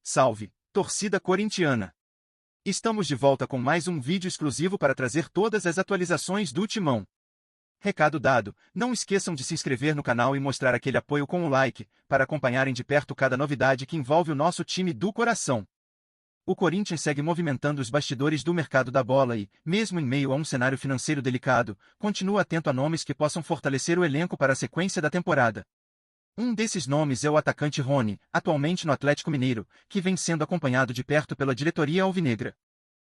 Salve, torcida corintiana! Estamos de volta com mais um vídeo exclusivo para trazer todas as atualizações do Timão. Recado dado, não esqueçam de se inscrever no canal e mostrar aquele apoio com o like, para acompanharem de perto cada novidade que envolve o nosso time do coração. O Corinthians segue movimentando os bastidores do mercado da bola e, mesmo em meio a um cenário financeiro delicado, continua atento a nomes que possam fortalecer o elenco para a sequência da temporada. Um desses nomes é o atacante Rony, atualmente no Atlético Mineiro, que vem sendo acompanhado de perto pela diretoria alvinegra.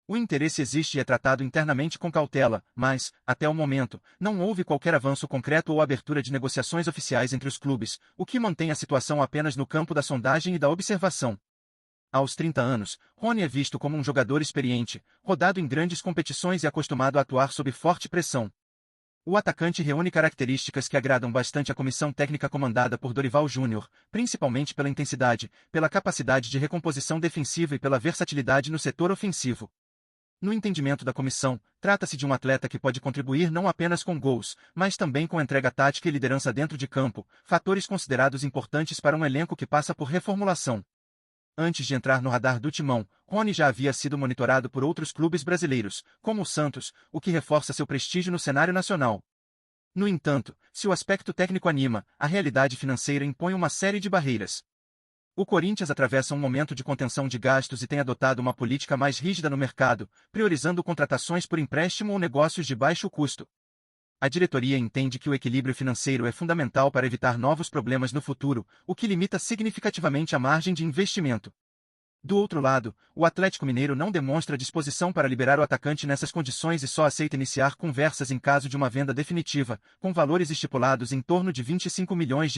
O interesse existe e é tratado internamente com cautela, mas, até o momento, não houve qualquer avanço concreto ou abertura de negociações oficiais entre os clubes, o que mantém a situação apenas no campo da sondagem e da observação. Aos 30 anos, Rony é visto como um jogador experiente, rodado em grandes competições e acostumado a atuar sob forte pressão. O atacante reúne características que agradam bastante a comissão técnica comandada por Dorival Júnior, principalmente pela intensidade, pela capacidade de recomposição defensiva e pela versatilidade no setor ofensivo. No entendimento da comissão, trata-se de um atleta que pode contribuir não apenas com gols, mas também com entrega tática e liderança dentro de campo, fatores considerados importantes para um elenco que passa por reformulação. Antes de entrar no radar do Timão, Rony já havia sido monitorado por outros clubes brasileiros, como o Santos, o que reforça seu prestígio no cenário nacional. No entanto, se o aspecto técnico anima, a realidade financeira impõe uma série de barreiras. O Corinthians atravessa um momento de contenção de gastos e tem adotado uma política mais rígida no mercado, priorizando contratações por empréstimo ou negócios de baixo custo. A diretoria entende que o equilíbrio financeiro é fundamental para evitar novos problemas no futuro, o que limita significativamente a margem de investimento. Do outro lado, o Atlético Mineiro não demonstra disposição para liberar o atacante nessas condições e só aceita iniciar conversas em caso de uma venda definitiva, com valores estipulados em torno de R$ 25 milhões,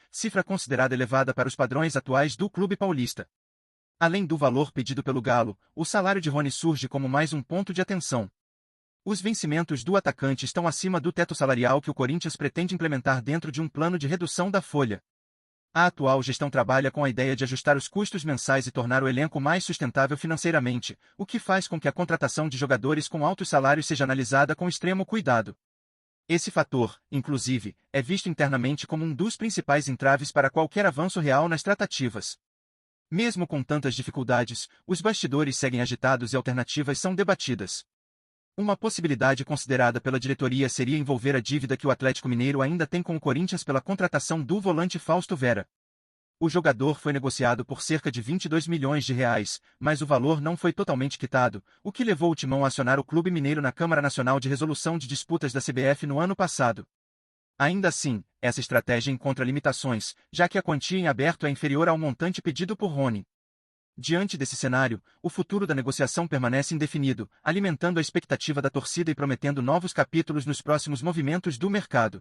cifra considerada elevada para os padrões atuais do clube paulista. Além do valor pedido pelo Galo, o salário de Rony surge como mais um ponto de atenção. Os vencimentos do atacante estão acima do teto salarial que o Corinthians pretende implementar dentro de um plano de redução da folha. A atual gestão trabalha com a ideia de ajustar os custos mensais e tornar o elenco mais sustentável financeiramente, o que faz com que a contratação de jogadores com altos salários seja analisada com extremo cuidado. Esse fator, inclusive, é visto internamente como um dos principais entraves para qualquer avanço real nas tratativas. Mesmo com tantas dificuldades, os bastidores seguem agitados e alternativas são debatidas. Uma possibilidade considerada pela diretoria seria envolver a dívida que o Atlético Mineiro ainda tem com o Corinthians pela contratação do volante Fausto Vera. O jogador foi negociado por cerca de R$ 22 milhões, mas o valor não foi totalmente quitado, o que levou o Timão a acionar o Clube Mineiro na Câmara Nacional de Resolução de Disputas da CBF no ano passado. Ainda assim, essa estratégia encontra limitações, já que a quantia em aberto é inferior ao montante pedido por Rony. Diante desse cenário, o futuro da negociação permanece indefinido, alimentando a expectativa da torcida e prometendo novos capítulos nos próximos movimentos do mercado.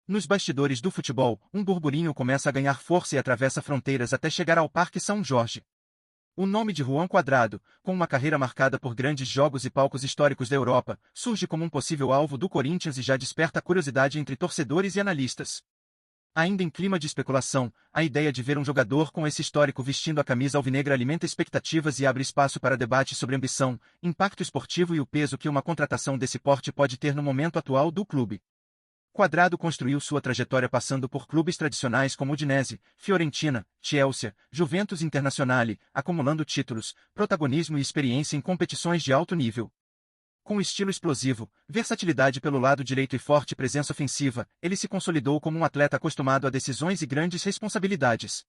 Nos bastidores do futebol, um burburinho começa a ganhar força e atravessa fronteiras até chegar ao Parque São Jorge. O nome de Juan Cuadrado, com uma carreira marcada por grandes jogos e palcos históricos da Europa, surge como um possível alvo do Corinthians e já desperta curiosidade entre torcedores e analistas. Ainda em clima de especulação, a ideia de ver um jogador com esse histórico vestindo a camisa alvinegra alimenta expectativas e abre espaço para debate sobre ambição, impacto esportivo e o peso que uma contratação desse porte pode ter no momento atual do clube. Cuadrado construiu sua trajetória passando por clubes tradicionais como Udinese, Fiorentina, Chelsea, Juventus Internazionale, acumulando títulos, protagonismo e experiência em competições de alto nível. Com estilo explosivo, versatilidade pelo lado direito e forte presença ofensiva, ele se consolidou como um atleta acostumado a decisões e grandes responsabilidades.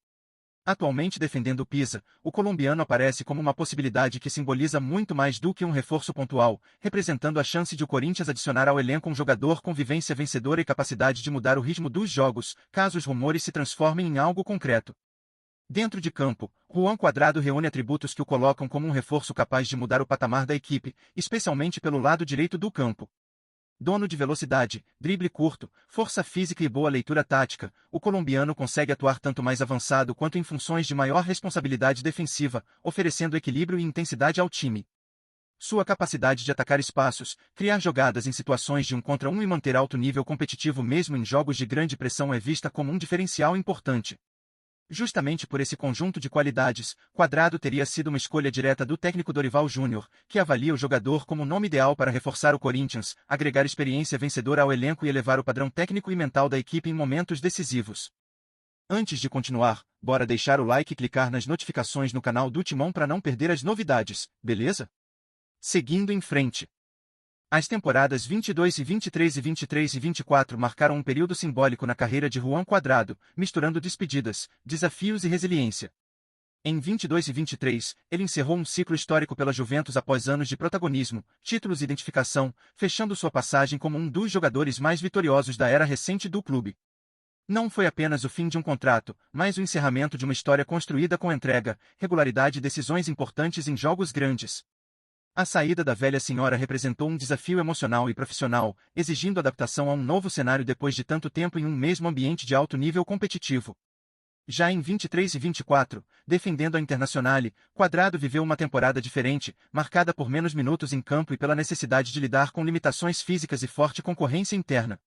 Atualmente defendendo o Pisa, o colombiano aparece como uma possibilidade que simboliza muito mais do que um reforço pontual, representando a chance de o Corinthians adicionar ao elenco um jogador com vivência vencedora e capacidade de mudar o ritmo dos jogos, caso os rumores se transformem em algo concreto. Dentro de campo, Juan Cuadrado reúne atributos que o colocam como um reforço capaz de mudar o patamar da equipe, especialmente pelo lado direito do campo. Dono de velocidade, drible curto, força física e boa leitura tática, o colombiano consegue atuar tanto mais avançado quanto em funções de maior responsabilidade defensiva, oferecendo equilíbrio e intensidade ao time. Sua capacidade de atacar espaços, criar jogadas em situações de 1 contra 1 e manter alto nível competitivo mesmo em jogos de grande pressão é vista como um diferencial importante. Justamente por esse conjunto de qualidades, Cuadrado teria sido uma escolha direta do técnico Dorival Júnior, que avalia o jogador como o nome ideal para reforçar o Corinthians, agregar experiência vencedora ao elenco e elevar o padrão técnico e mental da equipe em momentos decisivos. Antes de continuar, bora deixar o like e clicar nas notificações no canal do Timão para não perder as novidades, beleza? Seguindo em frente. As temporadas 22 e 23 e 23 e 24 marcaram um período simbólico na carreira de Juan Cuadrado, misturando despedidas, desafios e resiliência. Em 22 e 23, ele encerrou um ciclo histórico pela Juventus após anos de protagonismo, títulos e identificação, fechando sua passagem como um dos jogadores mais vitoriosos da era recente do clube. Não foi apenas o fim de um contrato, mas o encerramento de uma história construída com entrega, regularidade e decisões importantes em jogos grandes. A saída da velha senhora representou um desafio emocional e profissional, exigindo adaptação a um novo cenário depois de tanto tempo em um mesmo ambiente de alto nível competitivo. Já em 23 e 24, defendendo a Internazionale, Cuadrado viveu uma temporada diferente, marcada por menos minutos em campo e pela necessidade de lidar com limitações físicas e forte concorrência interna.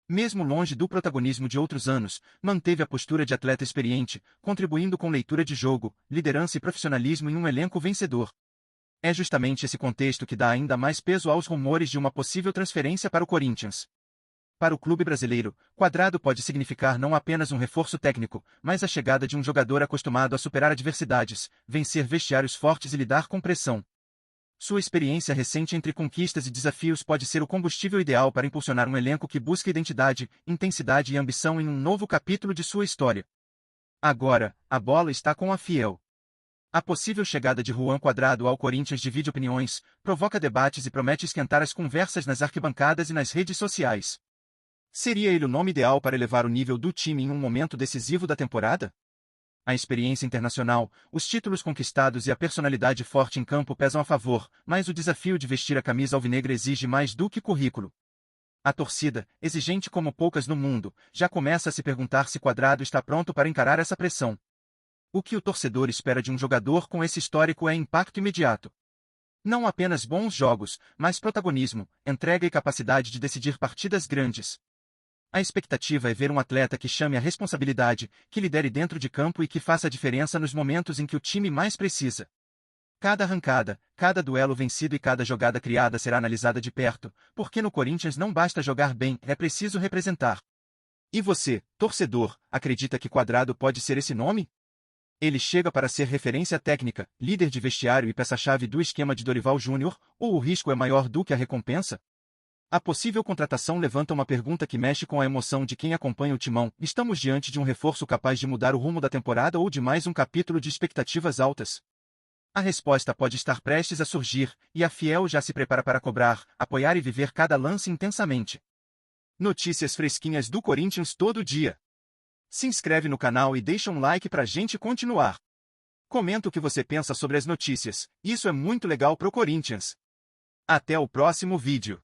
Mesmo longe do protagonismo de outros anos, manteve a postura de atleta experiente, contribuindo com leitura de jogo, liderança e profissionalismo em um elenco vencedor. É justamente esse contexto que dá ainda mais peso aos rumores de uma possível transferência para o Corinthians. Para o clube brasileiro, Cuadrado pode significar não apenas um reforço técnico, mas a chegada de um jogador acostumado a superar adversidades, vencer vestiários fortes e lidar com pressão. Sua experiência recente entre conquistas e desafios pode ser o combustível ideal para impulsionar um elenco que busca identidade, intensidade e ambição em um novo capítulo de sua história. Agora, a bola está com a Fiel. A possível chegada de Juan Cuadrado ao Corinthians divide opiniões, provoca debates e promete esquentar as conversas nas arquibancadas e nas redes sociais. Seria ele o nome ideal para elevar o nível do time em um momento decisivo da temporada? A experiência internacional, os títulos conquistados e a personalidade forte em campo pesam a favor, mas o desafio de vestir a camisa alvinegra exige mais do que currículo. A torcida, exigente como poucas no mundo, já começa a se perguntar se Cuadrado está pronto para encarar essa pressão. O que o torcedor espera de um jogador com esse histórico é impacto imediato. Não apenas bons jogos, mas protagonismo, entrega e capacidade de decidir partidas grandes. A expectativa é ver um atleta que chame a responsabilidade, que lidere dentro de campo e que faça a diferença nos momentos em que o time mais precisa. Cada arrancada, cada duelo vencido e cada jogada criada será analisada de perto, porque no Corinthians não basta jogar bem, é preciso representar. E você, torcedor, acredita que Cuadrado pode ser esse nome? Ele chega para ser referência técnica, líder de vestiário e peça-chave do esquema de Dorival Júnior, ou o risco é maior do que a recompensa? A possível contratação levanta uma pergunta que mexe com a emoção de quem acompanha o Timão. Estamos diante de um reforço capaz de mudar o rumo da temporada ou de mais um capítulo de expectativas altas? A resposta pode estar prestes a surgir, e a Fiel já se prepara para cobrar, apoiar e viver cada lance intensamente. Notícias fresquinhas do Corinthians todo dia. Se inscreve no canal e deixa um like pra gente continuar. Comenta o que você pensa sobre as notícias, isso é muito legal pro Corinthians. Até o próximo vídeo.